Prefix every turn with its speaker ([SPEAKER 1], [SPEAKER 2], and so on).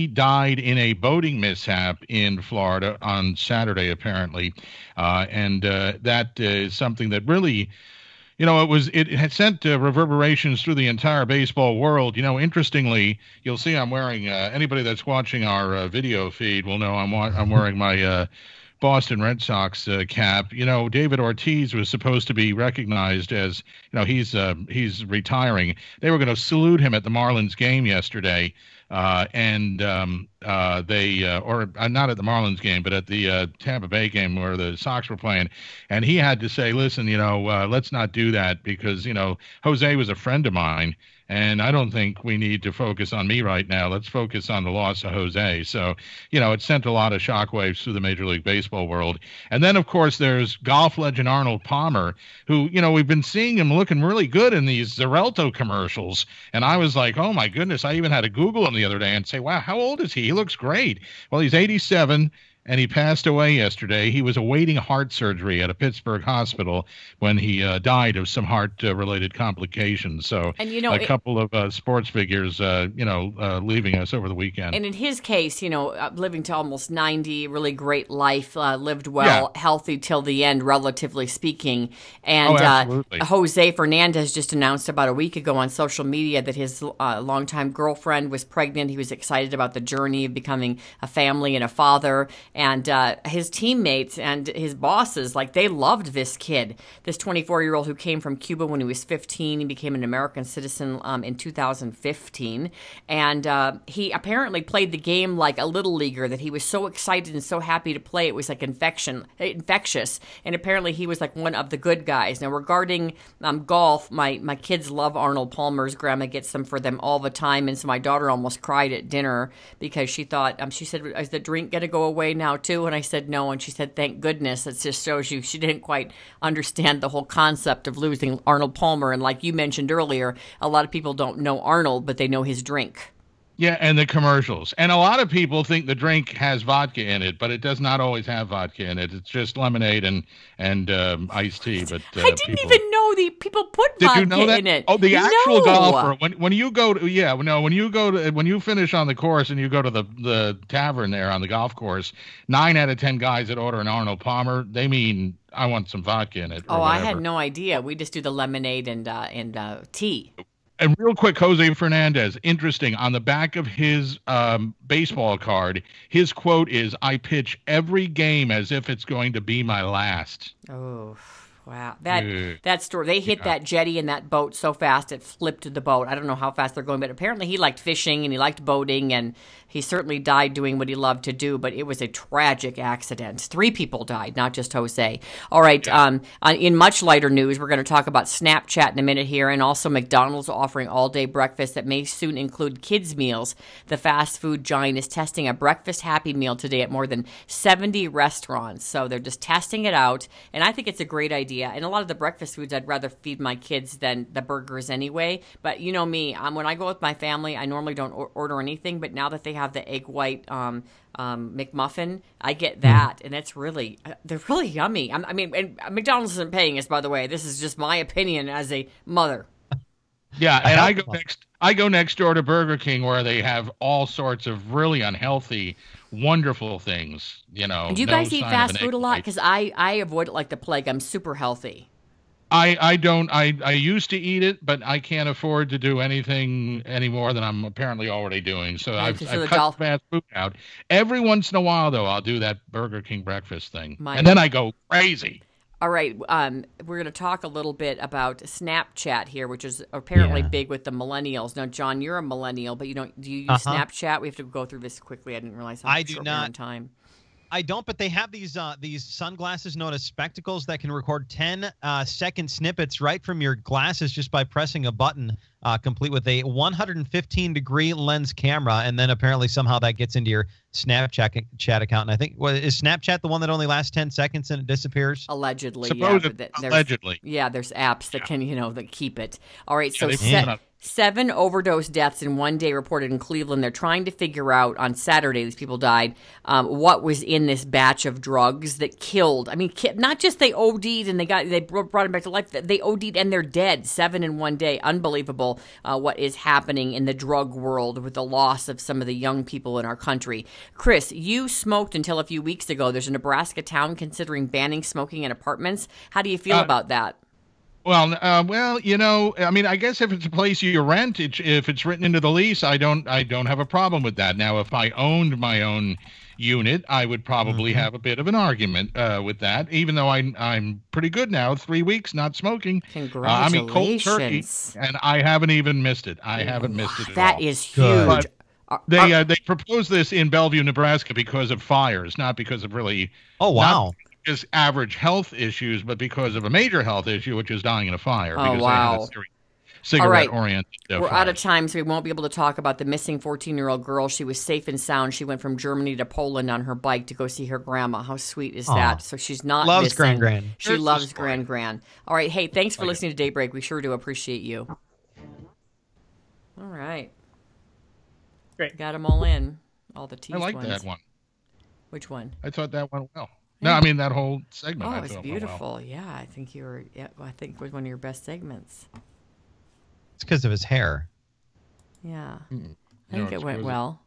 [SPEAKER 1] died in a boating mishap in Florida on Saturday, apparently, and that is something that really, it had sent reverberations through the entire baseball world. Interestingly, you'll see I'm wearing. Anybody that's watching our video feed will know I'm wearing my Boston Red Sox cap. David Ortiz was supposed to be recognized as, he's retiring. They were going to salute him at the Marlins game yesterday. And they, or not at the Marlins game, but at the Tampa Bay game where the Sox were playing. And he had to say, listen, let's not do that because, Jose was a friend of mine. And I don't think we need to focus on me right now. Let's focus on the loss of Jose. So, it sent a lot of shockwaves through the Major League Baseball world. And then, of course, there's golf legend Arnold Palmer, who, we've been seeing him looking really good in these Xarelto commercials. And I was like, oh, my goodness. I even had to Google him the other day and say, wow, how old is he? He looks great. Well, he's 87. And he passed away yesterday. He was awaiting heart surgery at a Pittsburgh hospital when he died of some heart-related complications. So, and, a couple of sports figures, leaving us over the weekend.
[SPEAKER 2] And in his case, living to almost 90, really great life, lived well, healthy till the end, relatively speaking. And Jose Fernandez just announced about a week ago on social media that his longtime girlfriend was pregnant. He was excited about the journey of becoming a family and a father. And his teammates and his bosses, they loved this kid, this 24-year-old who came from Cuba when he was 15. He became an American citizen in 2015. And he apparently played the game like a little leaguer, that he was so excited and so happy to play. It was infectious. And apparently he was one of the good guys. Now, regarding golf, my kids love Arnold Palmer's. Grandma gets them for them all the time. And so my daughter almost cried at dinner because she thought, she said, is the drink going to go away now too? And I said no, and she said thank goodness. It just shows you she didn't quite understand the whole concept of losing Arnold Palmer. And like you mentioned earlier, a lot of people don't know Arnold, but they know his drink.
[SPEAKER 1] Yeah, and the commercials. And a lot of people think the drink has vodka in it, but it does not always have vodka in it. It's just lemonade and iced tea. But
[SPEAKER 2] I didn't even know the people put vodka in it.
[SPEAKER 1] Oh, the actual golfer. When you go to when you finish on the course and you go to the tavern there on the golf course, 9 out of 10 guys that order an Arnold Palmer, they mean I want some vodka in it.
[SPEAKER 2] Oh, I had no idea. We just do the lemonade and tea.
[SPEAKER 1] And real quick, Jose Fernandez, interesting, on the back of his baseball card, his quote is, I pitch every game as if it's going to be my last.
[SPEAKER 2] Oh, wow. That story, they hit that jetty and that boat so fast it flipped the boat. I don't know how fast they're going, but apparently he liked fishing and he liked boating, and he certainly died doing what he loved to do, but it was a tragic accident. 3 people died, not just Jose. All right, in much lighter news, we're going to talk about Snapchat in a minute here, and also McDonald's offering all-day breakfast that may soon include kids' meals. The fast food giant is testing a breakfast Happy Meal today at more than 70 restaurants, so they're just testing it out, and I think it's a great idea. And a lot of the breakfast foods, I'd rather feed my kids than the burgers anyway, but you know me, when I go with my family, I normally don't order anything, but now that they have the egg white McMuffin, I get that, and it's they're really yummy. I mean, and McDonald's isn't paying us, by the way. This is just my opinion as a mother.
[SPEAKER 1] Yeah, and I go next door to Burger King where they have all sorts of really unhealthy, wonderful things. Do
[SPEAKER 2] you guys eat fast food a lot? Because I avoid it like the plague. I'm super healthy.
[SPEAKER 1] I don't. I used to eat it, but I can't afford to do anything any more than I'm apparently already doing. So I've cut fast food out. Every once in a while, though, I'll do that Burger King breakfast thing, and then I go crazy.
[SPEAKER 2] All right, we're going to talk a little bit about Snapchat here, which is apparently big with the millennials. Now, John, you're a millennial, but do you use Snapchat? We have to go through this quickly. I didn't realize how short we were on time.
[SPEAKER 3] I don't, but they have these sunglasses known as spectacles that can record 10-second snippets right from your glasses just by pressing a button, complete with a 115-degree lens camera, and then apparently somehow that gets into your Snapchat account. And I think, is Snapchat the one that only lasts 10 seconds and it disappears?
[SPEAKER 2] Allegedly,
[SPEAKER 1] allegedly.
[SPEAKER 2] Yeah, there's apps that can, that keep it. All right, so 7 overdose deaths in one day reported in Cleveland. They're trying to figure out, on Saturday, these people died, what was in this batch of drugs that killed. I mean, not just they OD'd and they brought them back to life. They OD'd and they're dead. 7 in one day. Unbelievable what is happening in the drug world with the loss of some of the young people in our country. Chris, you smoked until a few weeks ago. There's a Nebraska town considering banning smoking in apartments. How do you feel about that?
[SPEAKER 1] Well, you know, I mean, I guess if it's a place you rent, if it's written into the lease, I don't have a problem with that. Now, if I owned my own unit, I would probably have a bit of an argument with that. Even though I'm pretty good now, 3 weeks not smoking.
[SPEAKER 2] Congratulations!
[SPEAKER 1] I mean, cold turkey, and I haven't even missed it. I haven't missed it at all.
[SPEAKER 2] That is huge.
[SPEAKER 1] But they proposed this in Bellevue, Nebraska, because of fires, not because of really.
[SPEAKER 3] Oh wow.
[SPEAKER 1] Just average health issues, but because of a major health issue, which is dying in a fire.
[SPEAKER 2] Oh, wow.
[SPEAKER 1] Cigarette-oriented.
[SPEAKER 2] We're out of time, so we won't be able to talk about the missing 14-year-old girl. She was safe and sound. She went from Germany to Poland on her bike to go see her grandma. How sweet is that? So she's not
[SPEAKER 3] loves
[SPEAKER 2] missing.
[SPEAKER 3] Gran.
[SPEAKER 2] She loves Gran. All right. Hey, thanks for listening to Daybreak. We sure do appreciate you. All right.
[SPEAKER 4] Great.
[SPEAKER 2] Got them all in. All the teased
[SPEAKER 1] ones. I
[SPEAKER 2] like
[SPEAKER 1] that one.
[SPEAKER 2] Which one?
[SPEAKER 1] I thought that went well. No, I mean that whole segment.
[SPEAKER 2] Oh, it's beautiful. Well. Yeah, I think you were. Yeah, I think it was one of your best segments.
[SPEAKER 3] It's because of his hair.
[SPEAKER 2] Yeah, I think it went well.